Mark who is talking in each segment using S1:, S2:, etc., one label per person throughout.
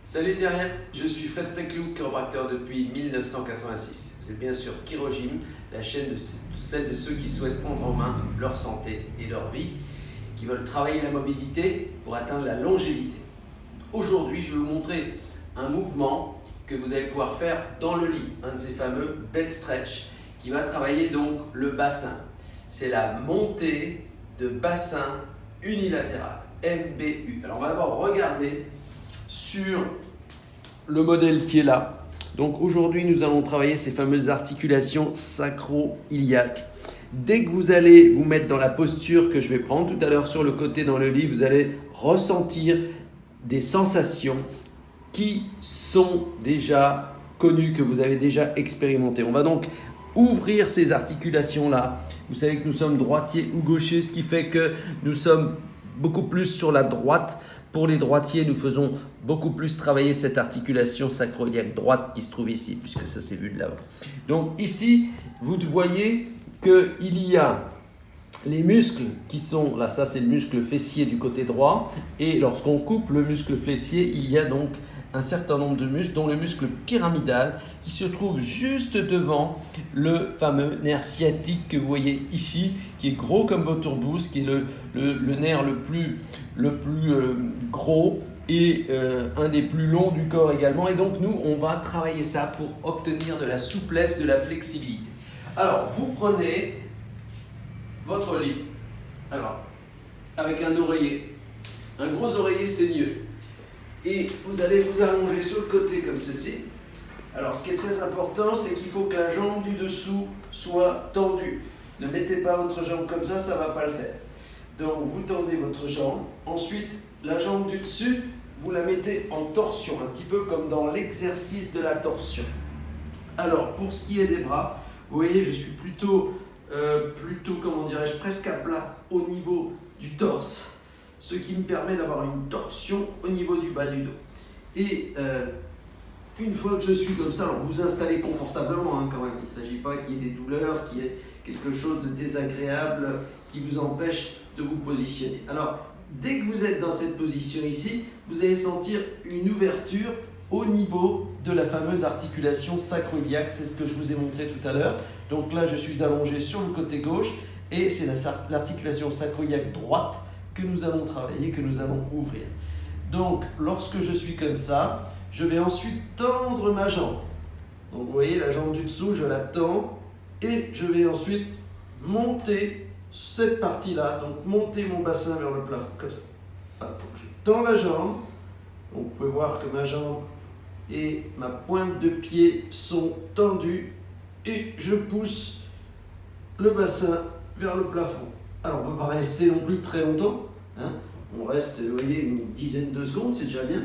S1: Salut terrien, je suis Fred Préclou, chiropracteur depuis 1986. Vous êtes bien sûr Chirogym, la chaîne de celles et ceux qui souhaitent prendre en main leur santé et leur vie, qui veulent travailler la mobilité pour atteindre la longévité. Aujourd'hui, je vais vous montrer un mouvement que vous allez pouvoir faire dans le lit, un de ces fameux bed stretch qui va travailler donc le bassin. C'est la montée de bassin unilatéral, MBU. Alors on va d'abord regarder sur le modèle qui est là. Donc aujourd'hui, nous allons travailler ces fameuses articulations sacro-iliaques. Dès que vous allez vous mettre dans la posture que je vais prendre tout à l'heure sur le côté dans le lit, vous allez ressentir des sensations qui sont déjà connues, que vous avez déjà expérimentées. On va donc ouvrir ces articulations-là. Vous savez que nous sommes droitiers ou gauchers, ce qui fait que nous sommes beaucoup plus sur la droite. Pour les droitiers, nous faisons beaucoup plus travailler cette articulation sacro-iliaque droite qui se trouve ici, puisque ça c'est vu de là-bas. Donc ici, vous voyez qu'il y a les muscles qui sont, là ça c'est le muscle fessier du côté droit, et lorsqu'on coupe le muscle fessier, il y a donc un certain nombre de muscles, dont le muscle pyramidal qui se trouve juste devant le fameux nerf sciatique que vous voyez ici, qui est gros comme votre tourbousse, qui est le nerf le plus gros et un des plus longs du corps également. Et donc nous, on va travailler ça pour obtenir de la souplesse, de la flexibilité. Alors, vous prenez votre lit, alors avec un oreiller, un gros oreiller c'est mieux. Et vous allez vous allonger sur le côté comme ceci. Alors ce qui est très important, c'est qu'il faut que la jambe du dessous soit tendue. Ne mettez pas votre jambe comme ça ne va pas le faire. Donc vous tendez votre jambe. Ensuite, la jambe du dessus, vous la mettez en torsion, un petit peu comme dans l'exercice de la torsion. Alors pour ce qui est des bras, vous voyez, je suis plutôt comment dirais-je, presque à plat au niveau du torse. Ce qui me permet d'avoir une torsion au niveau du bas du dos. Et une fois que je suis comme ça, alors vous installez confortablement quand même, il ne s'agit pas qu'il y ait des douleurs, qu'il y ait quelque chose de désagréable qui vous empêche de vous positionner. Alors, dès que vous êtes dans cette position ici, vous allez sentir une ouverture au niveau de la fameuse articulation sacro-iliaque, celle que je vous ai montré tout à l'heure. Donc là, je suis allongé sur le côté gauche et c'est l'articulation sacro-iliaque droite que nous allons travailler, que nous allons ouvrir. Donc, lorsque je suis comme ça, je vais ensuite tendre ma jambe. Donc, vous voyez, la jambe du dessous, je la tends et je vais ensuite monter cette partie-là, donc monter mon bassin vers le plafond, comme ça. Donc, je tends la jambe. Donc, vous pouvez voir que ma jambe et ma pointe de pied sont tendues et je pousse le bassin vers le plafond. Alors, on ne peut pas rester non plus très longtemps. On reste, vous voyez, une dizaine de secondes, c'est déjà bien.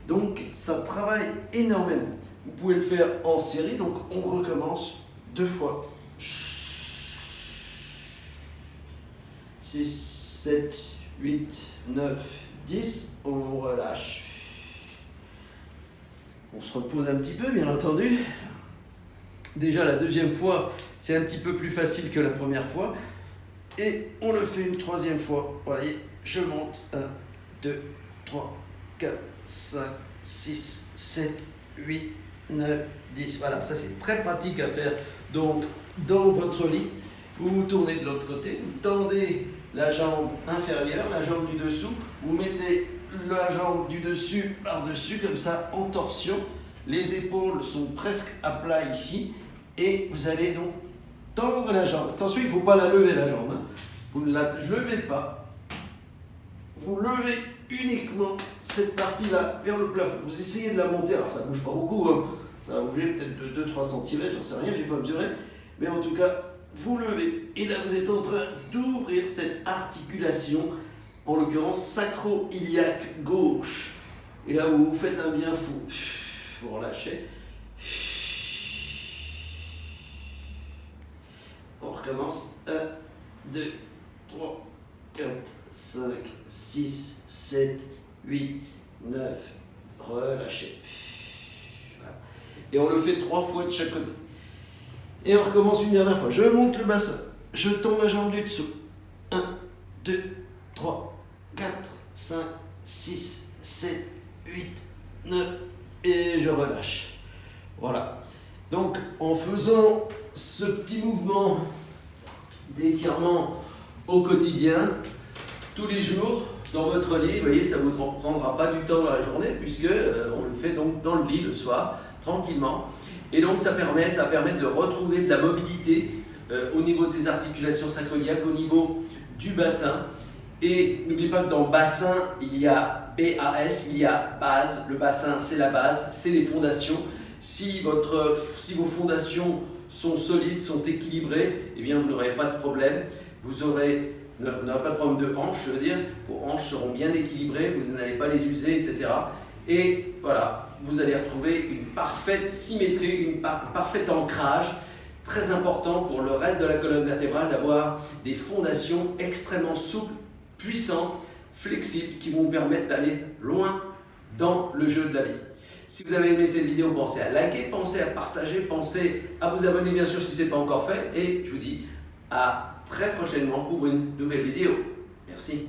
S1: Donc, ça travaille énormément. Vous pouvez le faire en série, donc on recommence 2 fois. 6, 7, 8, 9, 10. On relâche. On se repose un petit peu, bien entendu. Déjà, la deuxième fois, c'est un petit peu plus facile que la première fois. Et on le fait une 3e fois. Voyez, je monte. 1, 2, 3, 4, 5, 6, 7, 8, 9, 10. Voilà, ça c'est très pratique à faire. Donc, dans votre lit, vous vous tournez de l'autre côté, vous tendez la jambe inférieure, la jambe du dessous, vous mettez la jambe du dessus par-dessus, comme ça, en torsion. Les épaules sont presque à plat ici. Et vous allez donc tendre la jambe. Attention, il ne faut pas la lever la jambe. Vous ne la levez pas. Vous levez uniquement cette partie-là vers le plafond. Vous essayez de la monter. Alors ça ne bouge pas beaucoup. Ça va bouger peut-être de 2-3 cm. J'en sais rien, je n'ai pas mesuré. Mais en tout cas, vous levez. Et là, vous êtes en train d'ouvrir cette articulation, en l'occurrence sacro-iliaque gauche. Et là, vous faites un bien fou. Vous relâchez. On recommence. 1, 2, 3, 4, 5, 6, 7, 8, 9. Relâchez. Voilà. Et on le fait 3 fois de chaque côté. Et on recommence une dernière fois. Je monte le bassin. Je tends ma jambe du dessous. 1, 2, 3, 4, 5, 6, 7, 8, et je relâche. Voilà. Donc en faisant ce petit mouvement d'étirement au quotidien, tous les jours, dans votre lit, vous voyez, ça ne vous prendra pas du temps dans la journée, puisque on le fait donc dans le lit le soir, tranquillement. Et donc ça permet de retrouver de la mobilité au niveau de ces articulations sacro-iliaques, au niveau du bassin. Et n'oubliez pas que dans bassin, il y a BAS, il y a base. Le bassin, c'est la base, c'est les fondations. Si vos fondations sont solides, sont équilibrées, eh bien vous n'aurez pas de problème. Vous n'aurez pas de problème de hanches, je veux dire. Vos hanches seront bien équilibrées, vous n'allez pas les user, etc. Et voilà, vous allez retrouver une parfaite symétrie, un parfait ancrage. Très important pour le reste de la colonne vertébrale d'avoir des fondations extrêmement souples, puissantes, flexibles, qui vont vous permettre d'aller loin dans le jeu de la vie. Si vous avez aimé cette vidéo, pensez à liker, pensez à partager, pensez à vous abonner bien sûr si ce n'est pas encore fait. Et je vous dis à très prochainement pour une nouvelle vidéo. Merci.